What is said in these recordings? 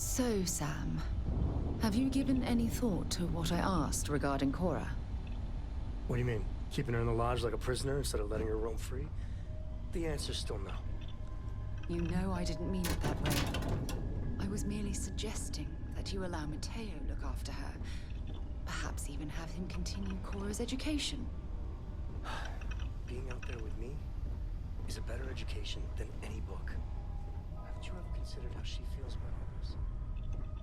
So, Sam, have you given any thought to what I asked regarding Cora? What do you mean? Keeping her in the lodge like a prisoner instead of letting her roam free? The answer's still no. You know I didn't mean it that way. I was merely suggesting that you allow Mateo look after her. Perhaps even have him continue Cora's education. Being out there with me is a better education than any book. Haven't you ever considered how she feels about all this?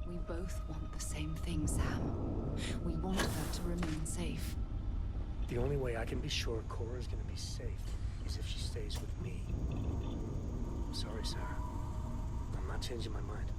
We both want the same thing, Sam. We want her to remain safe. The only way I can be sure Cora's gonna be safe is if she stays with me. I'm sorry, Sarah. I'm not changing my mind.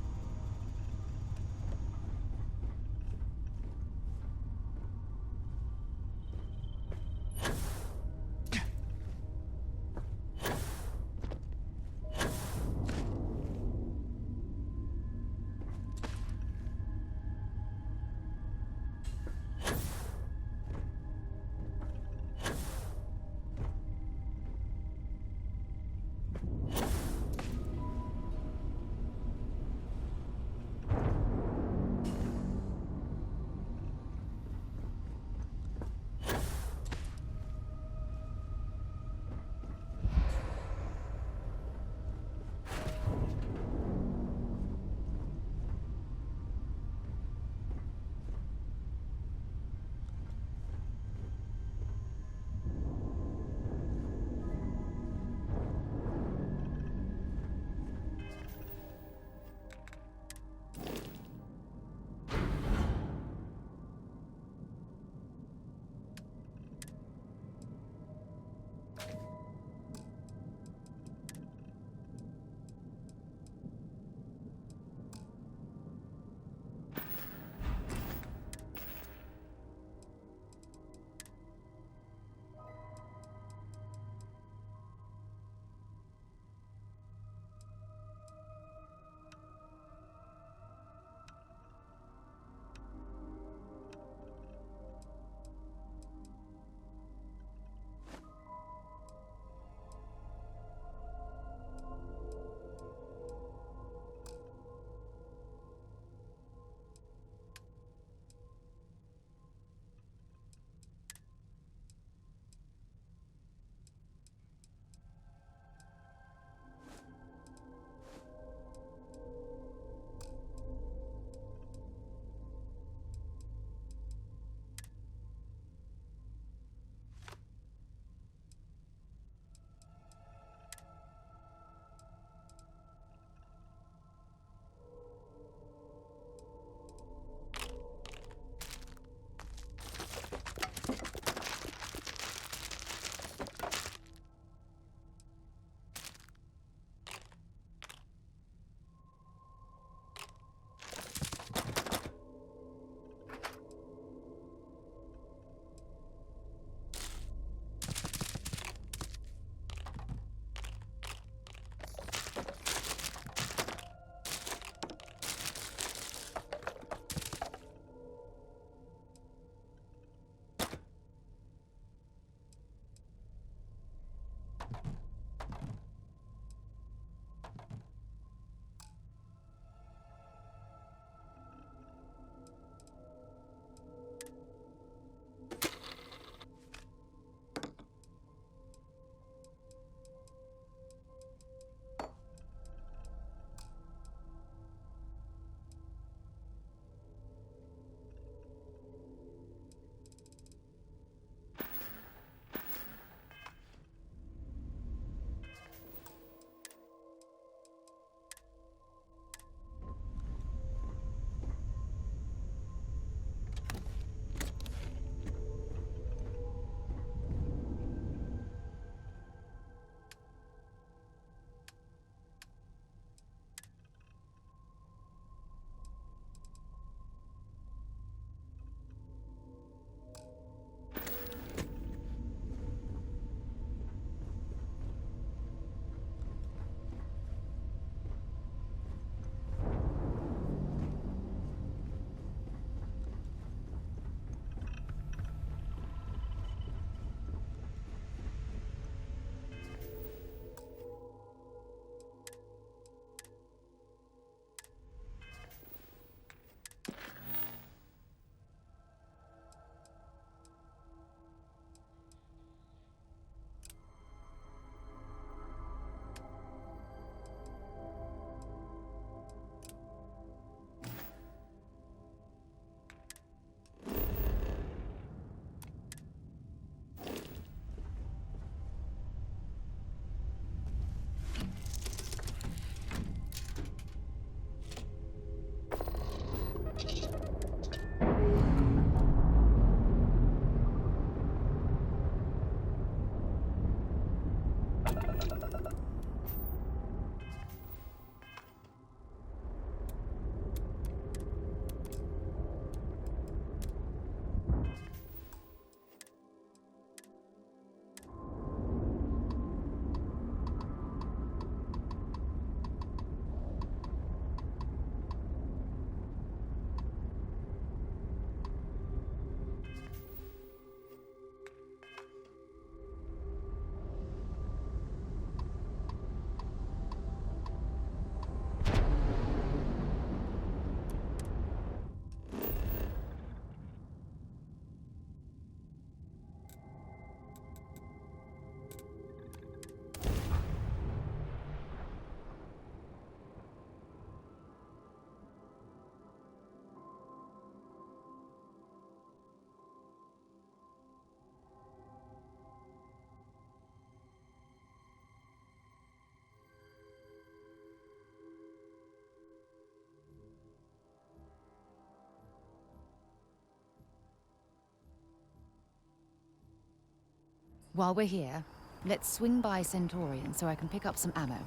While we're here, let's swing by Centaurian so I can pick up some ammo.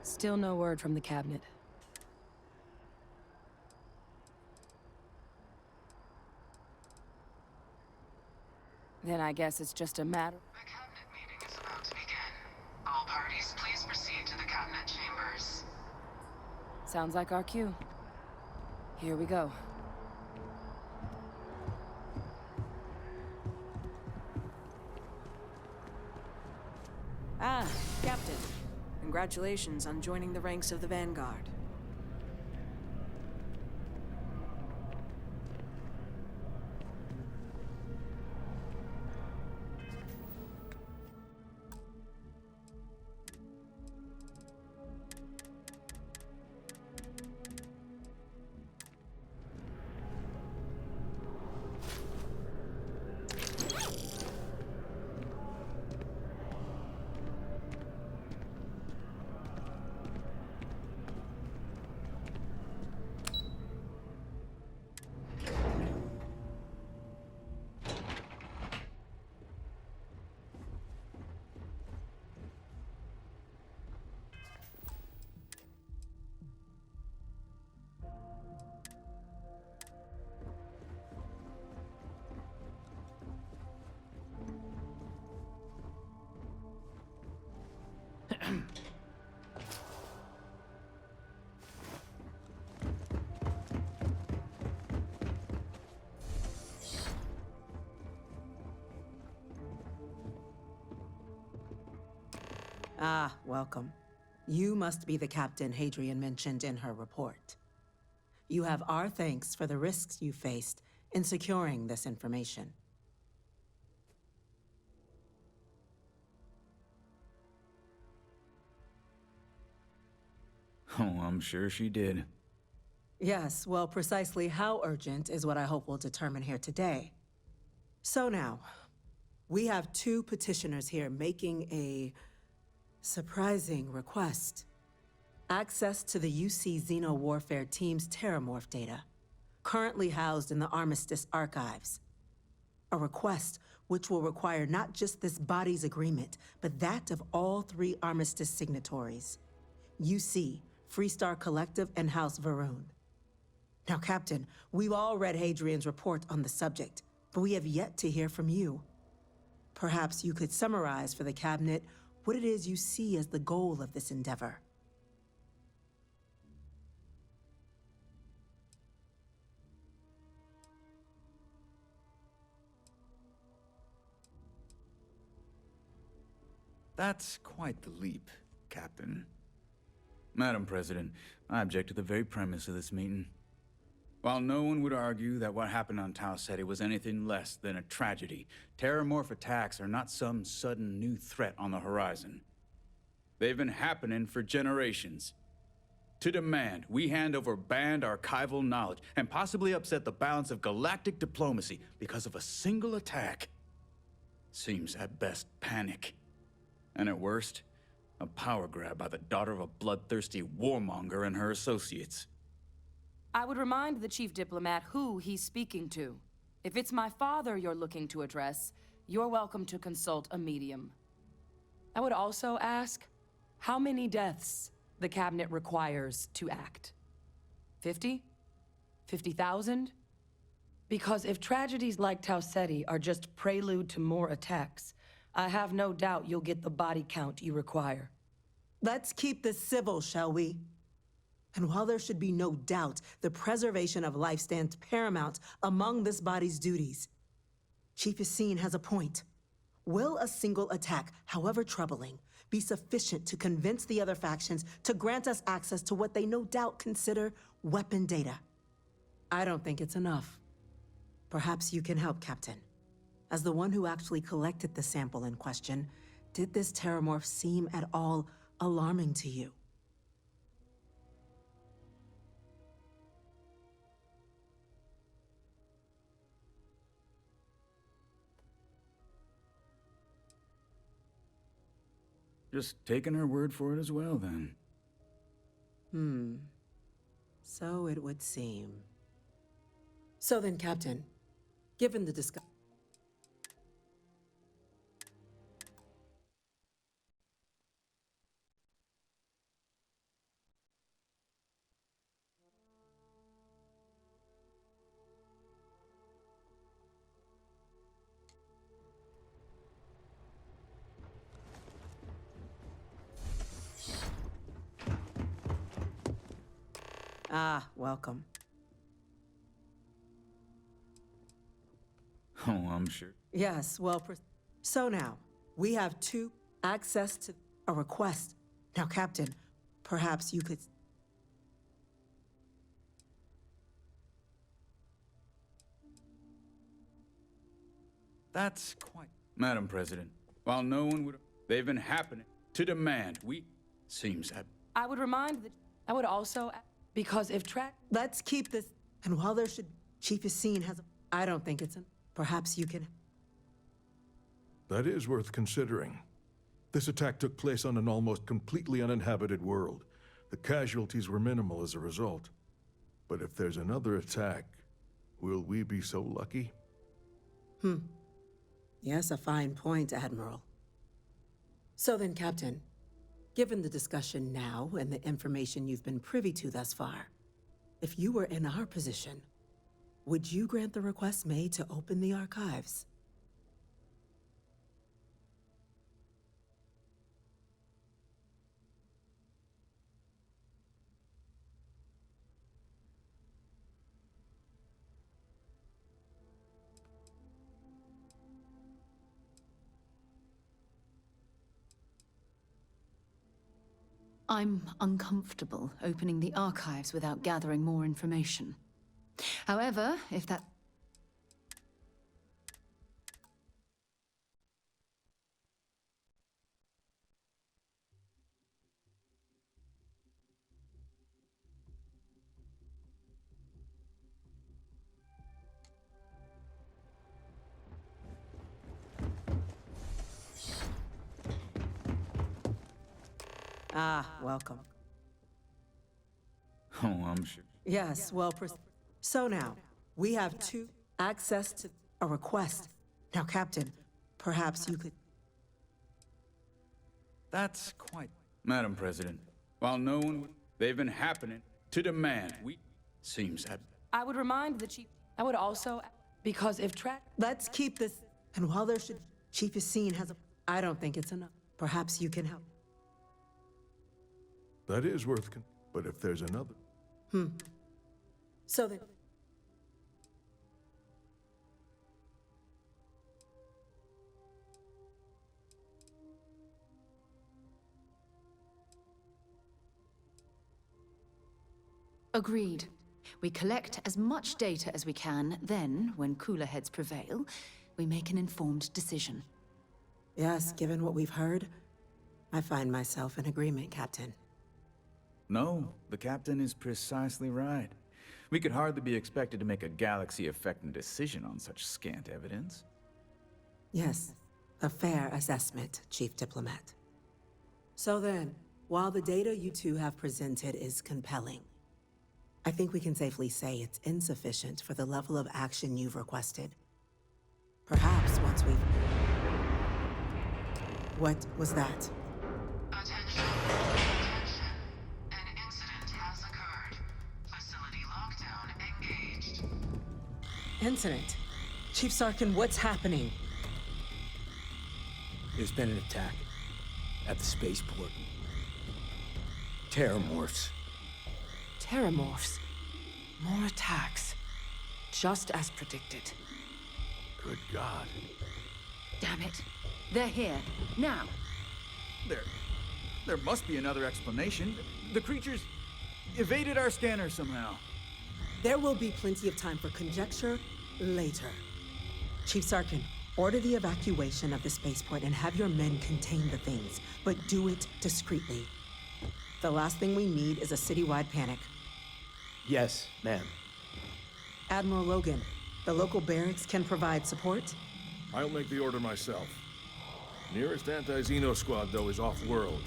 Still no word from the cabinet. Then I guess it's just a matter... The cabinet meeting is about to begin. All parties, please proceed to the cabinet chambers. Sounds like our cue. Here we go. Ah, Captain. Congratulations on joining the ranks of the Vanguard. Ah, welcome. You must be the captain Hadrian mentioned in her report. You have our thanks for the risks you faced in securing this information. Oh, I'm sure she did. Yes, well, precisely how urgent is what I hope we'll determine here today. So now, we have two petitioners here making a surprising request. Access to the UC Xeno Warfare Team's Terrormorph data, currently housed in the Armistice archives. A request which will require not just this body's agreement, but that of all three Armistice signatories. UC, Freestar Collective, and House Varun. Now, Captain, we've all read Hadrian's report on the subject, but we have yet to hear from you. Perhaps you could summarize for the Cabinet what it is you see as the goal of this endeavor. That's quite the leap, Captain. Madam President, I object to the very premise of this meeting. While no one would argue that what happened on Tau Ceti was anything less than a tragedy, Terrormorph attacks are not some sudden new threat on the horizon. They've been happening for generations. To demand we hand over banned archival knowledge and possibly upset the balance of galactic diplomacy because of a single attack seems at best panic. And at worst, a power grab by the daughter of a bloodthirsty warmonger and her associates. I would remind the chief diplomat who he's speaking to. If it's my father you're looking to address, you're welcome to consult a medium. I would also ask how many deaths the cabinet requires to act. 50? 50,000? Because if tragedies like Tau Ceti are just prelude to more attacks, I have no doubt you'll get the body count you require. Let's keep this civil, shall we? And while there should be no doubt the preservation of life stands paramount among this body's duties, Chief Yassine has a point. Will a single attack, however troubling, be sufficient to convince the other factions to grant us access to what they no doubt consider weapon data? I don't think it's enough. Perhaps you can help, Captain. As the one who actually collected the sample in question, did this terrormorph seem at all alarming to you? Just taking her word for it as well, then. So it would seem. So then, Captain, given the discussion. Ah, welcome. Oh, I'm sure. Yes, well, so now, we have two access to a request. Now, Captain, perhaps you could... That's quite... Madam President, while no one would... They've been happening to demand. Seems that... I would remind the... I would also... Because if track... Let's keep this... And while there should... Chief Yassine has a... I don't think it's an... Perhaps you can... That is worth considering. This attack took place on an almost completely uninhabited world. The casualties were minimal as a result. But if there's another attack, will we be so lucky? Yes, a fine point, Admiral. So then, Captain, given the discussion now and the information you've been privy to thus far, if you were in our position, would you grant the request made to open the archives? I'm uncomfortable opening the archives without gathering more information. However, if that... Ah, welcome. Oh, I'm sure. Yes, well, so now, we have two access to a request. Now, Captain, perhaps you could... That's quite... Madam President, while no one would... They've been happening to demand. Seems that... I would remind the chief... I would also... Because if track... Let's keep this... And while there should... Chief Yassine has a... I don't think it's enough. Perhaps you can help. That is worth but if there's another... So then... Agreed. We collect as much data as we can, then, when cooler heads prevail, we make an informed decision. Yes, given what we've heard, I find myself in agreement, Captain. No, the captain is precisely right. We could hardly be expected to make a galaxy-affecting decision on such scant evidence. Yes, a fair assessment, Chief Diplomat. So then, while the data you two have presented is compelling, I think we can safely say it's insufficient for the level of action you've requested. Perhaps once we've... What was that? Attention. Attention. An incident has occurred. Facility lockdown engaged. Incident? Chief Sarkin, what's happening? There's been an attack at the spaceport. Terrormorphs. Terrormorphs. More attacks. Just as predicted. Good God. Damn it. They're here. Now. There must be another explanation. The creatures evaded our scanner somehow. There will be plenty of time for conjecture later. Chief Sarkin, order the evacuation of the spaceport and have your men contain the things, but do it discreetly. The last thing we need is a citywide panic. Yes, ma'am. Admiral Logan, the local barracks can provide support? I'll make the order myself. Nearest anti-Xeno squad, though, is off-world.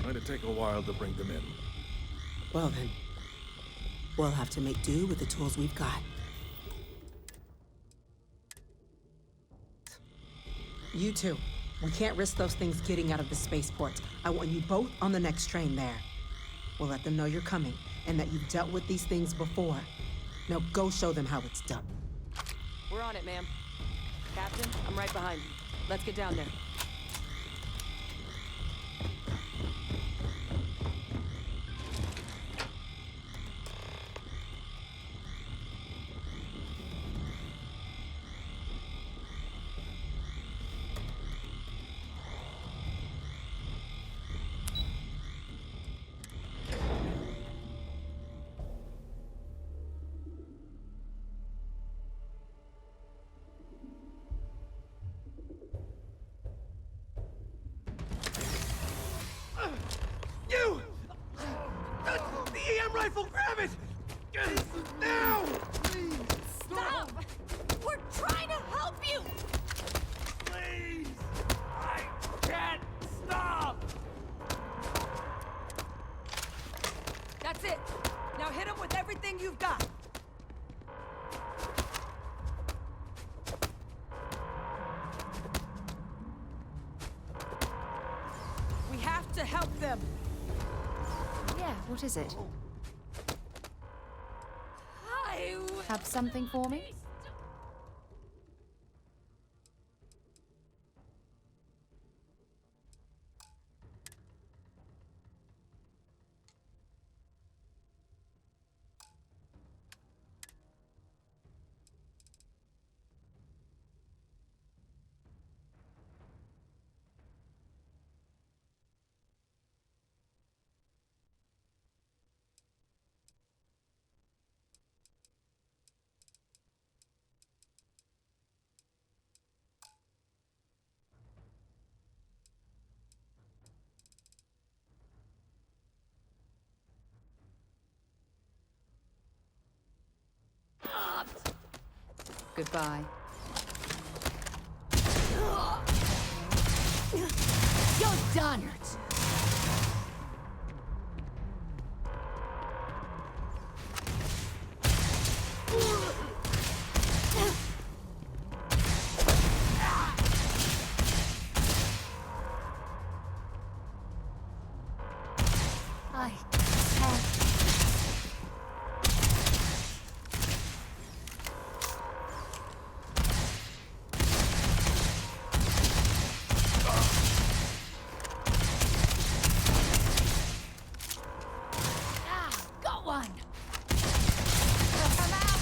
Might take a while to bring them in. Well then, we'll have to make do with the tools we've got. You two, we can't risk those things getting out of the spaceport. I want you both on the next train there. We'll let them know you're coming, and that you've dealt with these things before. Now go show them how it's done. We're on it, ma'am. Captain, I'm right behind you. Let's get down there. You! The EM rifle, grab it! Now! Stop! We're trying to help you! Please! I can't stop! That's it. Now hit him with everything you've got. We have to help them. Yeah, what is it? I Have something for me? Goodbye. You're done! I can't. Got one! I'm out!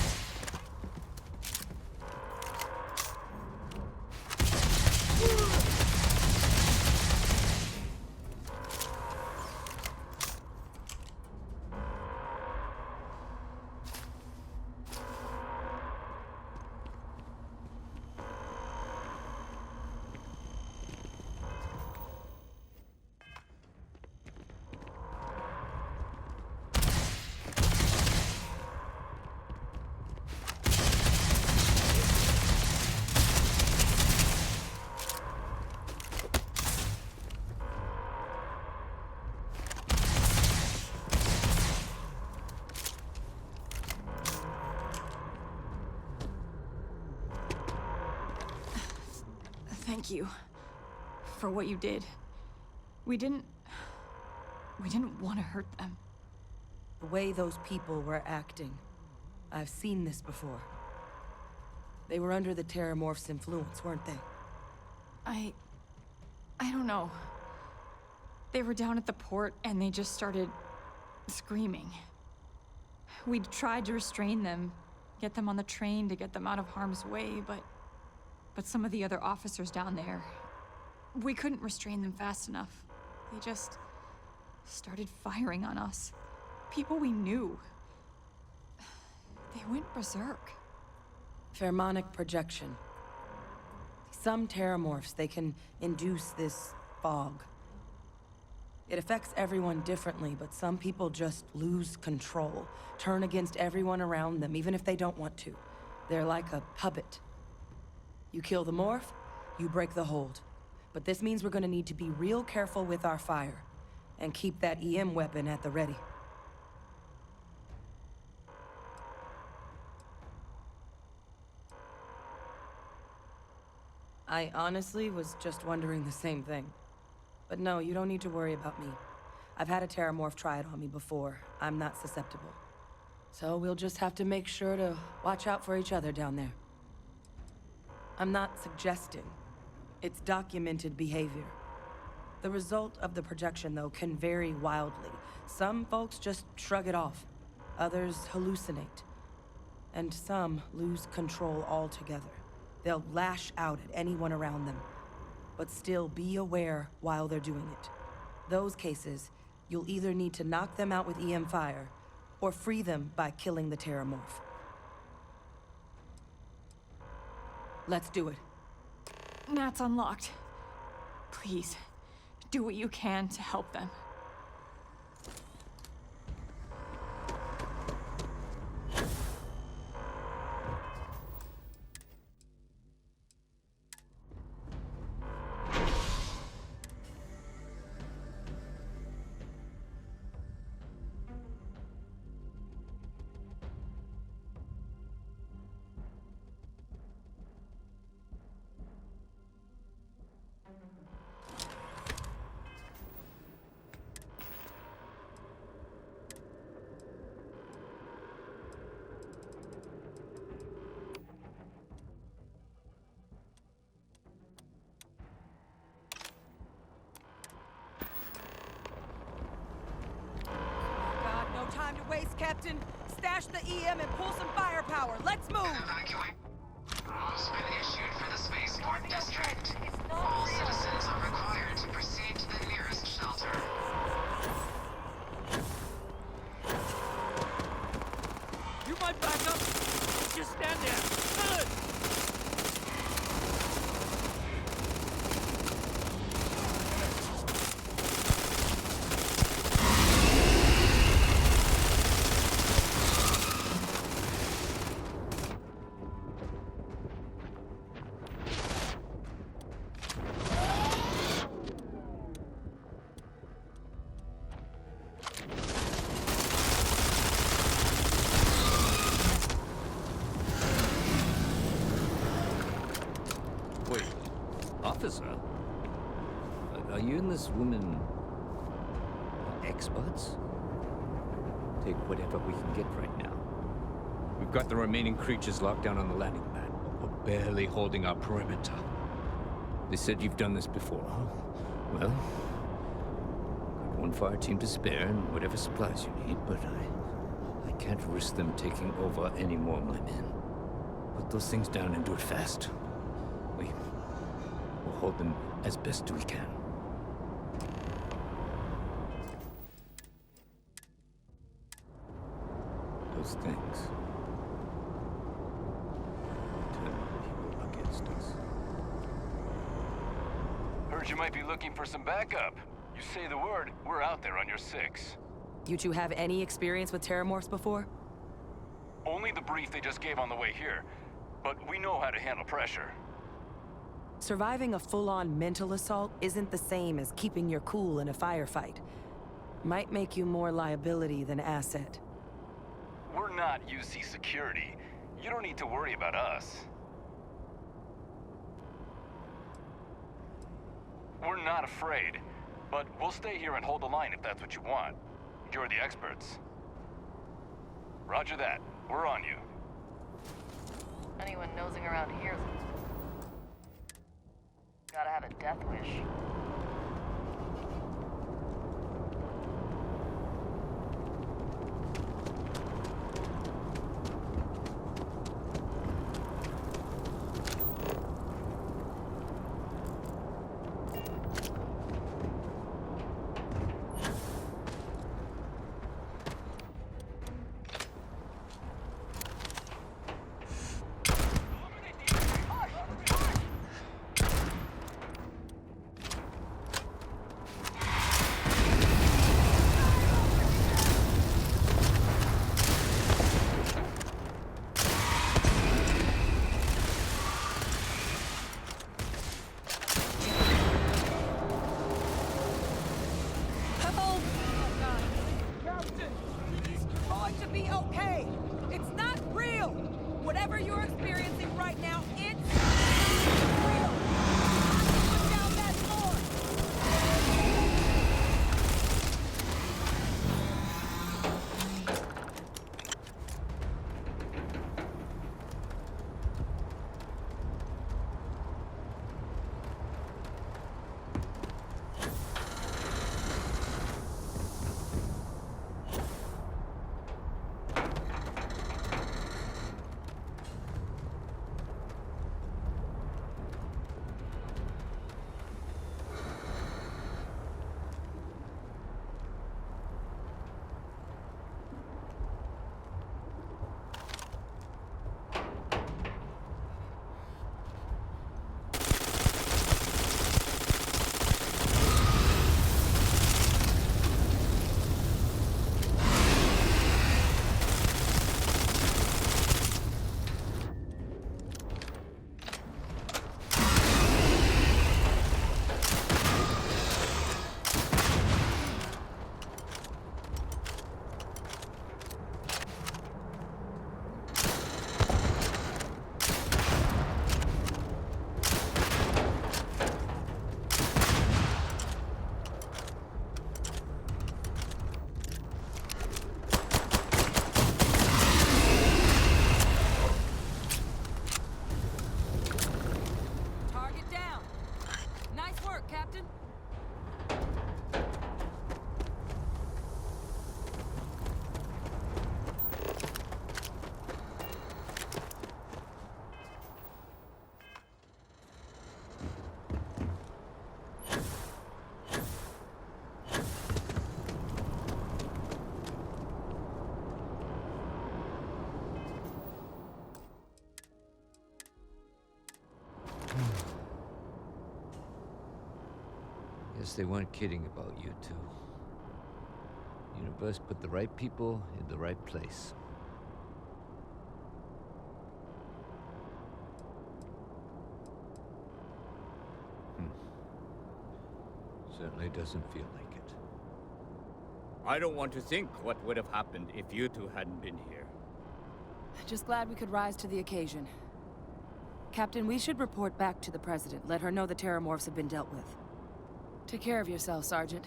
Thank you for what you did. We didn't want to hurt them. The way those people were acting. I've seen this before. They were under the Terrormorphs' influence, weren't they? I don't know. They were down at the port and they just started screaming. We tried to restrain them, get them on the train to get them out of harm's way, but some of the other officers down there, we couldn't restrain them fast enough. They just started firing on us. People we knew. They went berserk. Pheromonic projection. Some Terrormorphs, they can induce this fog. It affects everyone differently, but some people just lose control, turn against everyone around them, even if they don't want to. They're like a puppet. You kill the morph, you break the hold. But this means we're gonna need to be real careful with our fire, and keep that EM weapon at the ready. I honestly was just wondering the same thing. But no, you don't need to worry about me. I've had a Terrormorph try it on me before. I'm not susceptible. So we'll just have to make sure to watch out for each other down there. I'm not suggesting. It's documented behavior. The result of the projection, though, can vary wildly. Some folks just shrug it off. Others hallucinate. And some lose control altogether. They'll lash out at anyone around them, but still be aware while they're doing it. Those cases, you'll either need to knock them out with EM fire, or free them by killing the Terrormorph. Let's do it. Nat's unlocked. Please, do what you can to help them. God, no time to waste, Captain. Stash the EM and pull some firepower. Let's move! Evacuate. Rules been issued for the spaceport district. All citizens are required to proceed to the nearest shelter. You might back up. Just stand there. Good. Wait, officer? Are you and this woman experts? Take whatever we can get right now. We've got the remaining creatures locked down on the landing pad. We're barely holding our perimeter. They said you've done this before, huh? Well, got one fire team to spare and whatever supplies you need, but I can't risk them taking over any more of my men. Put those things down and do it fast. We'll hold them as best we can. Those things turn people against us. Heard you might be looking for some backup. You say the word, we're out there on your 6. You two have any experience with Terrormorphs before? Only the brief they just gave on the way here, but we know how to handle pressure. Surviving a full-on mental assault isn't the same as keeping your cool in a firefight. Might make you more liability than asset. We're not UC security. You don't need to worry about us. We're not afraid, but we'll stay here and hold the line if that's what you want. You're the experts. Roger that. We're on you. Anyone nosing around here's gotta have a death wish. be okay. It's not real. Whatever you're experiencing right now, it's real. Put down that sword. Target down. Nice work, Captain. Guess they weren't kidding about you two. Universe put the right people in the right place. Certainly doesn't feel like it. I don't want to think what would have happened if you two hadn't been here. Just glad we could rise to the occasion. Captain, we should report back to the President. Let her know the Terrormorphs have been dealt with. Take care of yourself, Sergeant.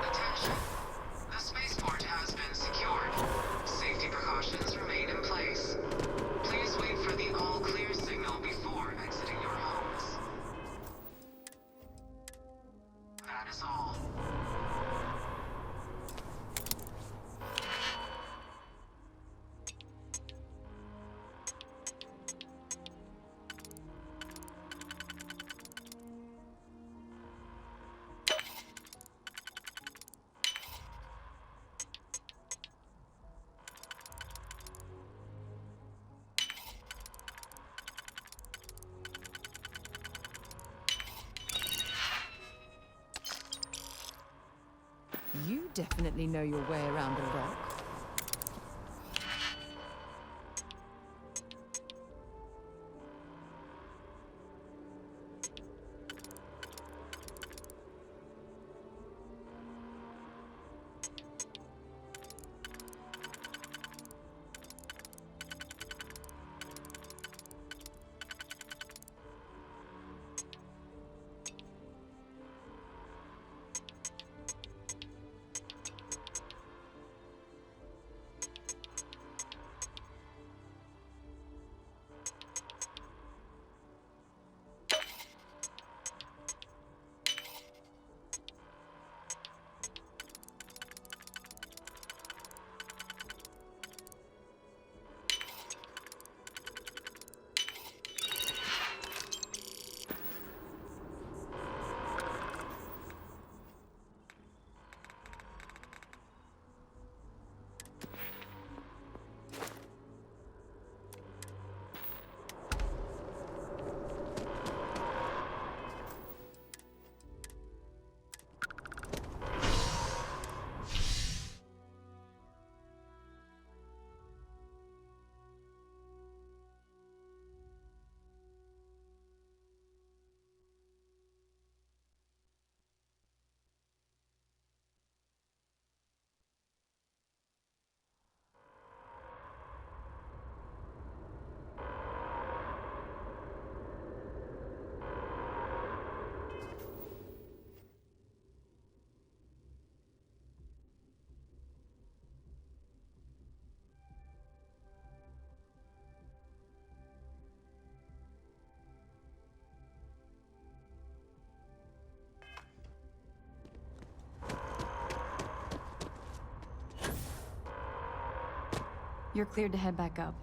Attention. The spaceport has been secured. Safety precautions remain in place. Please wait for the all-clear signal before exiting your homes. That is all. You definitely know your way around the rock. You're cleared to head back up.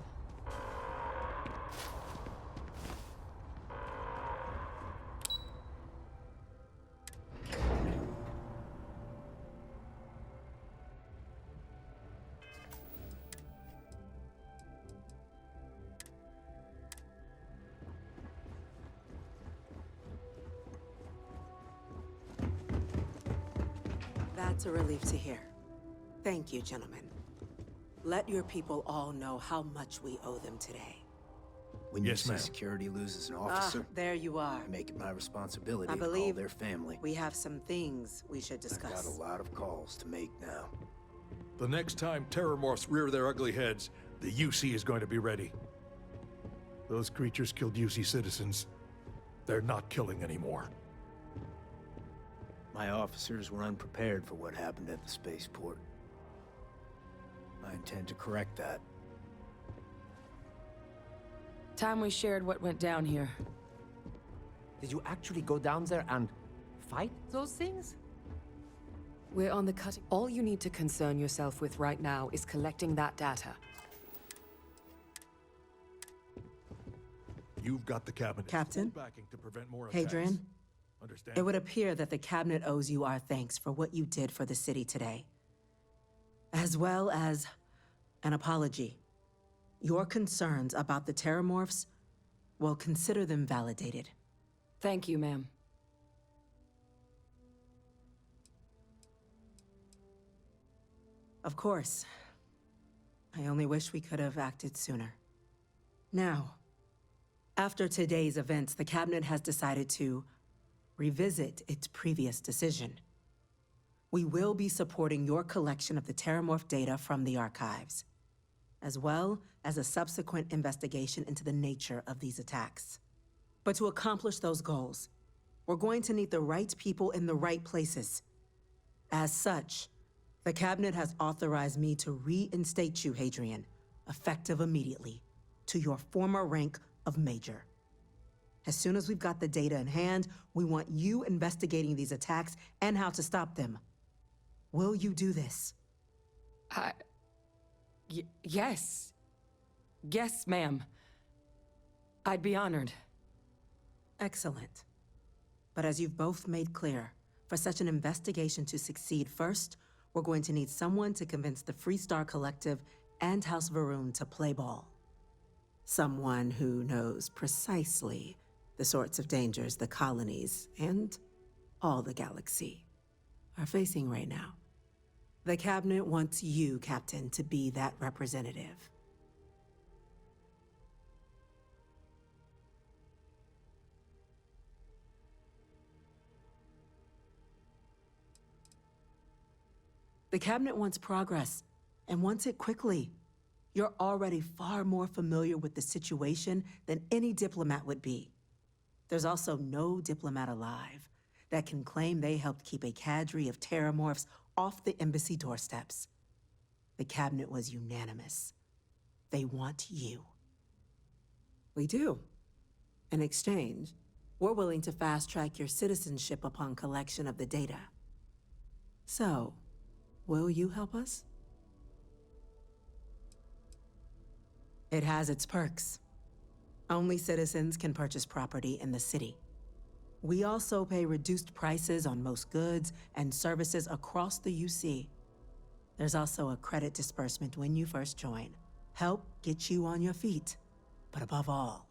That's a relief to hear. Thank you, gentlemen. Let your people all know how much we owe them today. When Yes, you ma'am. see security loses an officer, There you are. I make it my responsibility I to call believe their family. we have some things we should I've discuss. got a lot of calls to make now. The next time Terrormorphs rear their ugly heads, the UC is going to be ready. Those creatures killed UC citizens. They're not killing anymore. My officers were unprepared for what happened at the spaceport. I intend to correct that. Time we shared what went down here. Did you actually go down there and fight those things? We're on the cutting. All you need to concern yourself with right now is collecting that data. You've got the cabinet's Captain? full backing to prevent more attacks. Hadrian, Understand? it would appear that the cabinet owes you our thanks for what you did for the city today, as well as an apology. Your concerns about the Terrormorphs, well, consider them validated. Thank you, ma'am. Of course. I only wish we could have acted sooner. Now, after today's events, the cabinet has decided to revisit its previous decision. We will be supporting your collection of the Terrormorph data from the archives, as well as a subsequent investigation into the nature of these attacks. But to accomplish those goals, we're going to need the right people in the right places. As such, the cabinet has authorized me to reinstate you, Hadrian, effective immediately, to your former rank of Major. As soon as we've got the data in hand, we want you investigating these attacks and how to stop them. Will you do this? Yes. Yes, ma'am. I'd be honored. Excellent. But as you've both made clear, for such an investigation to succeed, first, we're going to need someone to convince the Freestar Collective and House Varun to play ball. Someone who knows precisely the sorts of dangers the colonies and all the galaxy are facing right now. The cabinet wants you, Captain, to be that representative. The cabinet wants progress, and wants it quickly. You're already far more familiar with the situation than any diplomat would be. There's also no diplomat alive that can claim they helped keep a cadre of Terrormorphs off the embassy doorsteps. The cabinet was unanimous. They want you. We do. In exchange, we're willing to fast-track your citizenship upon collection of the data. So, will you help us? It has its perks. Only citizens can purchase property in the city. We also pay reduced prices on most goods and services across the UC. There's also a credit disbursement when you first join. Help get you on your feet. But above all,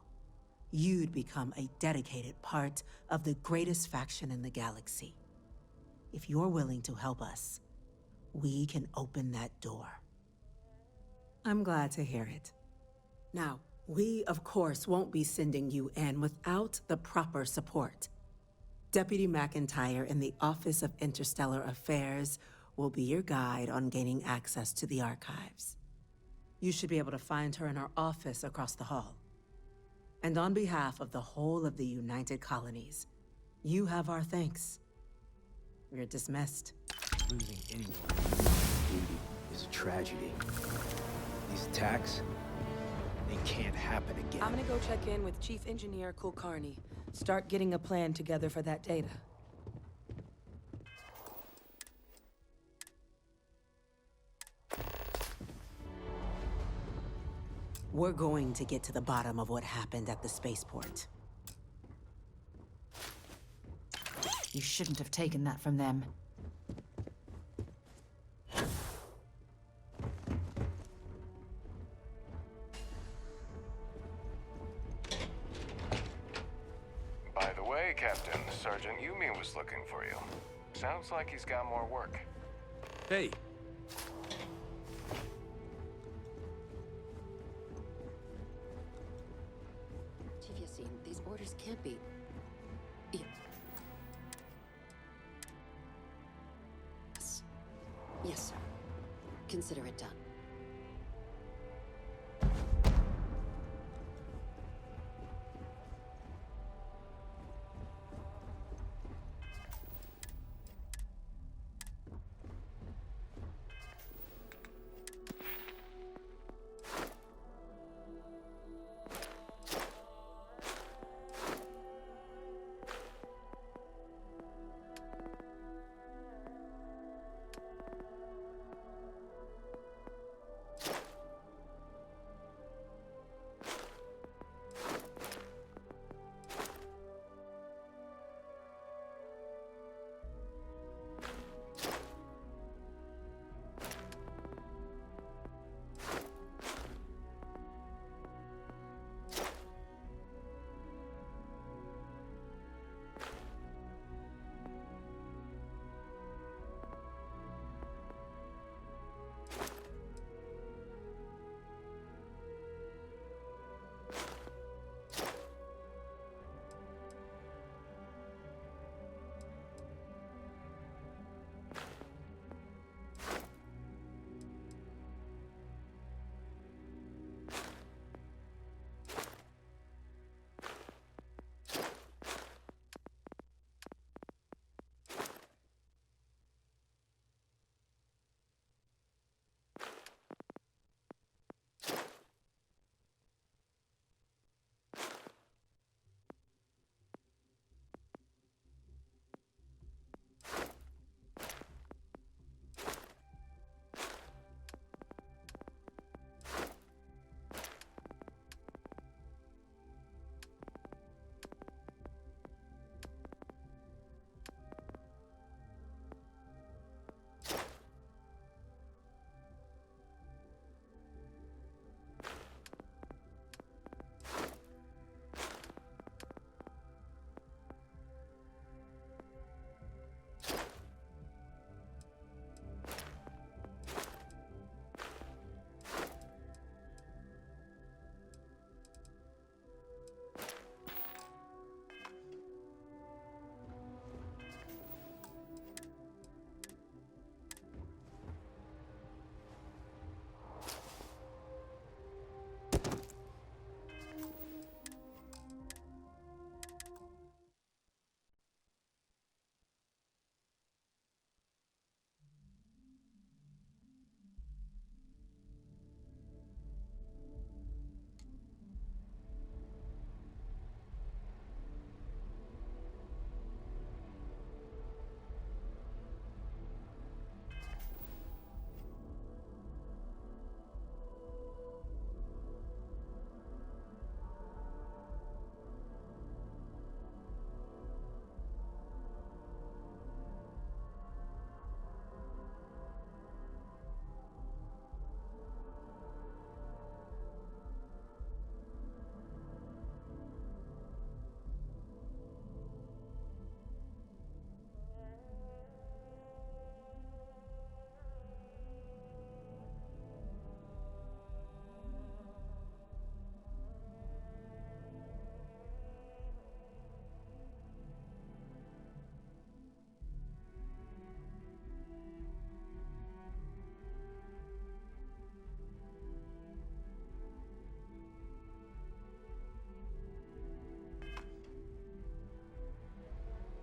you'd become a dedicated part of the greatest faction in the galaxy. If you're willing to help us, we can open that door. I'm glad to hear it. Now, we, of course, won't be sending you in without the proper support. Deputy McIntyre in the Office of Interstellar Affairs will be your guide on gaining access to the archives. You should be able to find her in her office across the hall. And on behalf of the whole of the United Colonies, you have our thanks. You're dismissed. Losing anyone is a tragedy. These attacks, they can't happen again. I'm gonna go check in with Chief Engineer Kulkarni. Start getting a plan together for that data. We're going to get to the bottom of what happened at the spaceport. You shouldn't have taken that from them. By the way, Captain, Sergeant Yumi was looking for you. Sounds like he's got more work. Hey. Chief Yassine, these orders can't be... Yes, sir. Consider it done.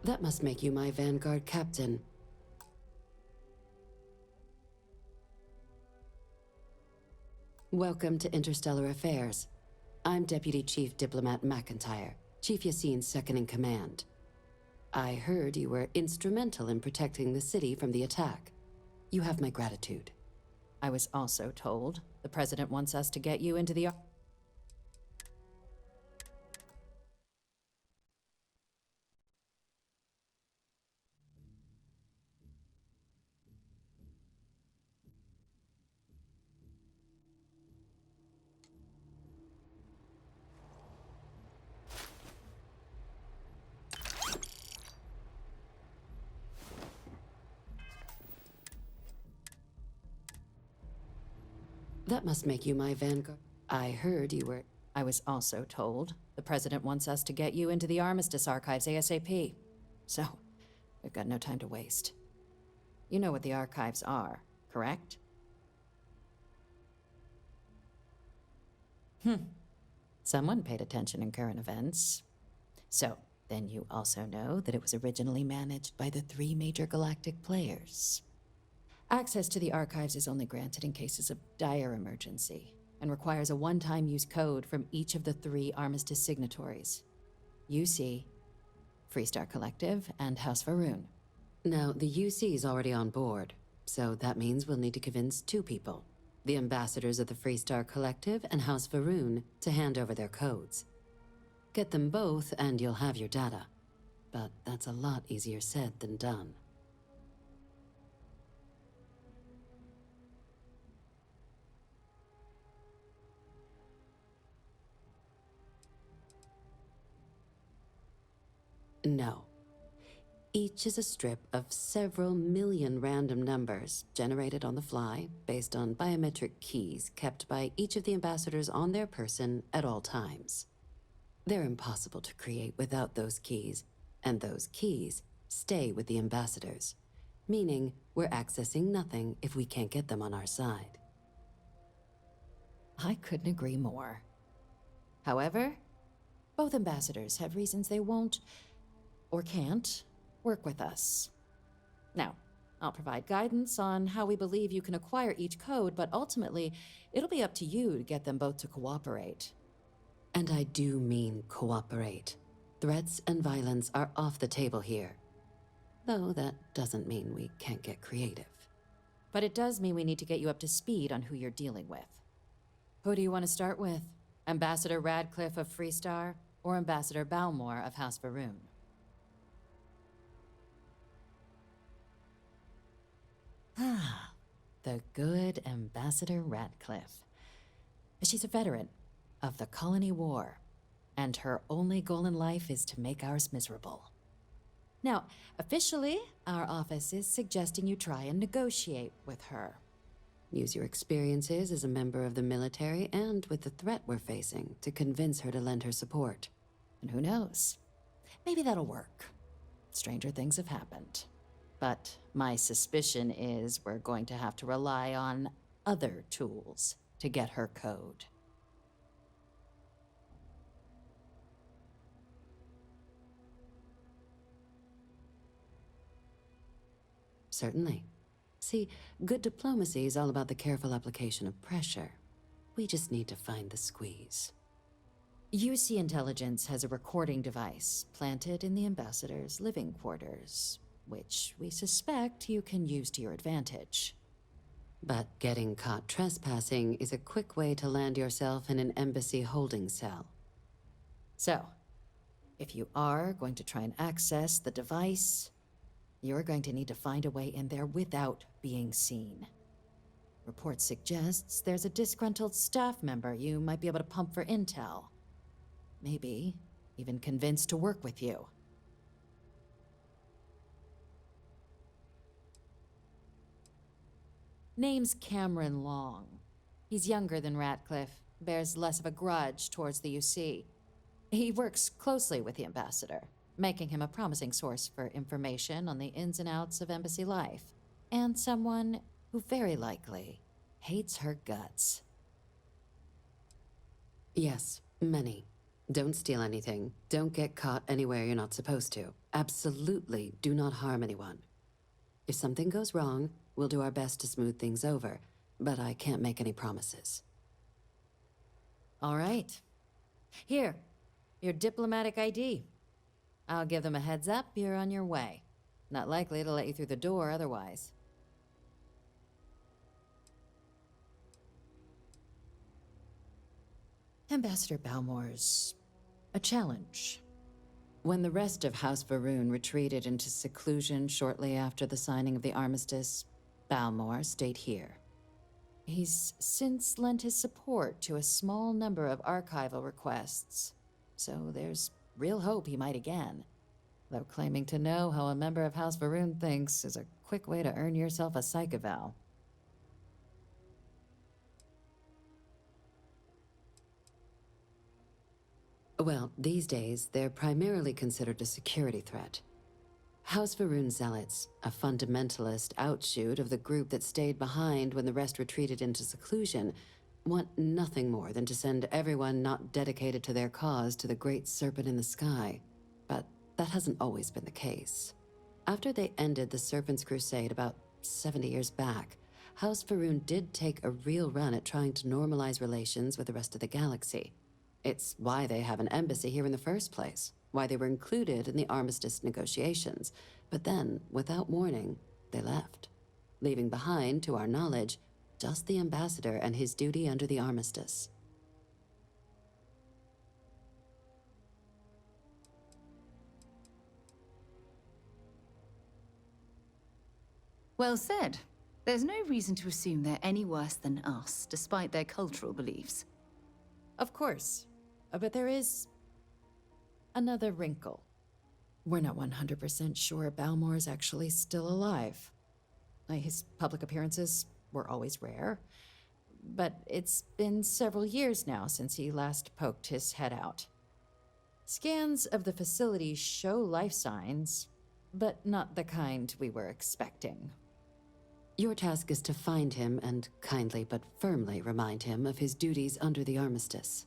That must make you my Vanguard captain. Welcome to Interstellar Affairs. I'm Deputy Chief Diplomat McIntyre, Chief Yassine's second-in-command. I heard you were instrumental in protecting the city from the attack. You have my gratitude. I was also told the President wants us to get you into the... That must make you my vanguard. I heard you were... I was also told the President wants us to get you into the Armistice archives ASAP. So, we've got no time to waste. You know what the archives are, correct? Someone paid attention in current events. So, then you also know that it was originally managed by the 3 major galactic players. Access to the archives is only granted in cases of dire emergency, and requires a one-time use code from each of the 3 Armistice signatories. UC, Freestar Collective, and House Varun. Now, the UC is already on board, so that means we'll need to convince 2 people. The ambassadors of the Freestar Collective and House Varun to hand over their codes. Get them both and you'll have your data. But that's a lot easier said than done. No. Each is a strip of several million random numbers generated on the fly based on biometric keys kept by each of the ambassadors on their person at all times. They're impossible to create without those keys, and those keys stay with the ambassadors, meaning we're accessing nothing if we can't get them on our side. I couldn't agree more. However, both ambassadors have reasons they won't, or can't, work with us. Now, I'll provide guidance on how we believe you can acquire each code, but ultimately, it'll be up to you to get them both to cooperate. And I do mean cooperate. Threats and violence are off the table here. Though that doesn't mean we can't get creative. But it does mean we need to get you up to speed on who you're dealing with. Who do you want to start with? Ambassador Radcliffe of Freestar, or Ambassador Balmore of House Varun? Ah, the good Ambassador Radcliffe. She's a veteran of the Colony War, and her only goal in life is to make ours miserable. Now, officially, our office is suggesting you try and negotiate with her. Use your experiences as a member of the military and with the threat we're facing to convince her to lend her support. And who knows? Maybe that'll work. Stranger things have happened. But my suspicion is we're going to have to rely on other tools to get her code. Certainly. See, good diplomacy is all about the careful application of pressure. We just need to find the squeeze. UC Intelligence has a recording device planted in the ambassador's living quarters, which we suspect you can use to your advantage. But getting caught trespassing is a quick way to land yourself in an embassy holding cell. So, if you are going to try and access the device, you're going to need to find a way in there without being seen. Report suggests there's a disgruntled staff member you might be able to pump for intel. Maybe even convince to work with you. Name's Cameron Long. He's younger than Ratcliffe, bears less of a grudge towards the UC. He works closely with the ambassador, making him a promising source for information on the ins and outs of embassy life, and someone who very likely hates her guts. Yes, many. Don't steal anything. Don't get caught anywhere you're not supposed to. Absolutely do not harm anyone. If something goes wrong, we'll do our best to smooth things over, but I can't make any promises. All right. Here, your diplomatic ID. I'll give them a heads up, you're on your way. Not likely to let you through the door otherwise. Ambassador Balmore's a challenge. When the rest of House Varun retreated into seclusion shortly after the signing of the armistice, Balmore stayed here. He's since lent his support to a small number of archival requests, so there's real hope he might again. Though claiming to know how a member of House Varun thinks is a quick way to earn yourself a psych eval. Well, these days, they're primarily considered a security threat. House Varun Zealots, a fundamentalist outshoot of the group that stayed behind when the rest retreated into seclusion, want nothing more than to send everyone not dedicated to their cause to the great serpent in the sky. But that hasn't always been the case. After they ended the Serpent's Crusade about 70 years back, House Varun did take a real run at trying to normalize relations with the rest of the galaxy. It's why they have an embassy here in the first place, why they were included in the armistice negotiations. But then, without warning, they left, leaving behind, to our knowledge, just the ambassador and his duty under the armistice. Well said. There's no reason to assume they're any worse than us, despite their cultural beliefs. Of course. But there is another wrinkle. We're not 100% sure Balmore's actually still alive. His public appearances were always rare, but it's been several years now since he last poked his head out. Scans of the facility show life signs, but not the kind we were expecting. Your task is to find him and kindly but firmly remind him of his duties under the armistice.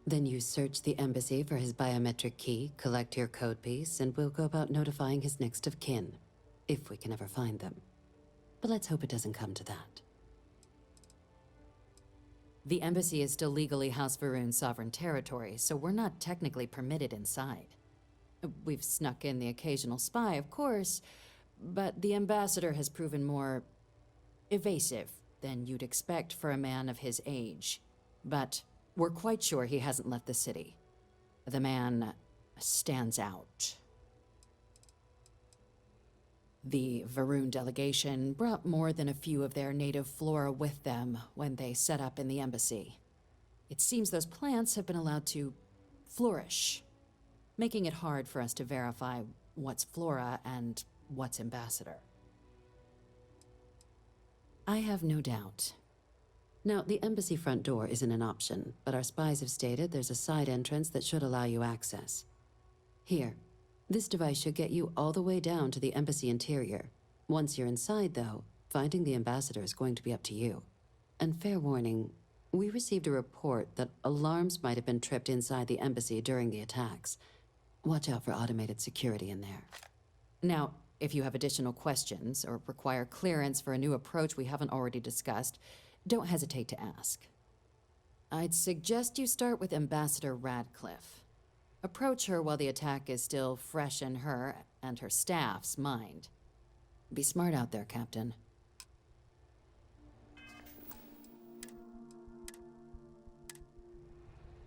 Then you search the embassy for his biometric key, collect your code piece, and we'll go about notifying his next of kin, if we can ever find them. But let's hope it doesn't come to that. The embassy is still legally House Varun's sovereign territory, so we're not technically permitted inside. We've snuck in the occasional spy, of course, but the ambassador has proven more evasive than you'd expect for a man of his age. But we're quite sure he hasn't left the city. The man stands out. The Varun delegation brought more than a few of their native flora with them when they set up in the embassy. It seems those plants have been allowed to flourish, making it hard for us to verify what's flora and what's ambassador. I have no doubt. Now, the embassy front door isn't an option, but our spies have stated there's a side entrance that should allow you access. Here, this device should get you all the way down to the embassy interior. Once you're inside, though, finding the ambassador is going to be up to you. And fair warning, we received a report that alarms might have been tripped inside the embassy during the attacks. Watch out for automated security in there. Now, if you have additional questions or require clearance for a new approach we haven't already discussed, don't hesitate to ask. I'd suggest you start with Ambassador Radcliffe. Approach her while the attack is still fresh in her and her staff's mind. Be smart out there, Captain.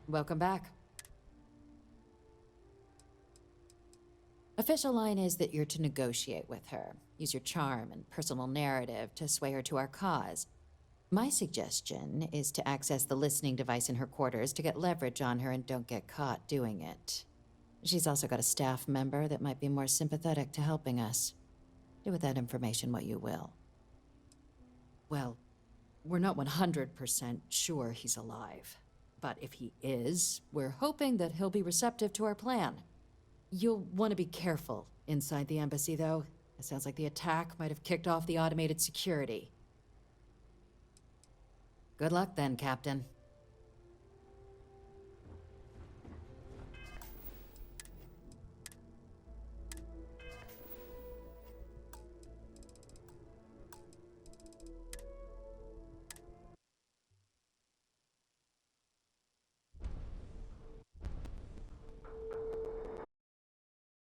Welcome back. Official line is that you're to negotiate with her. Use your charm and personal narrative to sway her to our cause. My suggestion is to access the listening device in her quarters to get leverage on her and don't get caught doing it. She's also got a staff member that might be more sympathetic to helping us. Do with that information what you will. Well, we're not 100% sure he's alive. But if he is, we're hoping that he'll be receptive to our plan. You'll want to be careful inside the embassy, though. It sounds like the attack might have kicked off the automated security. Good luck then, Captain.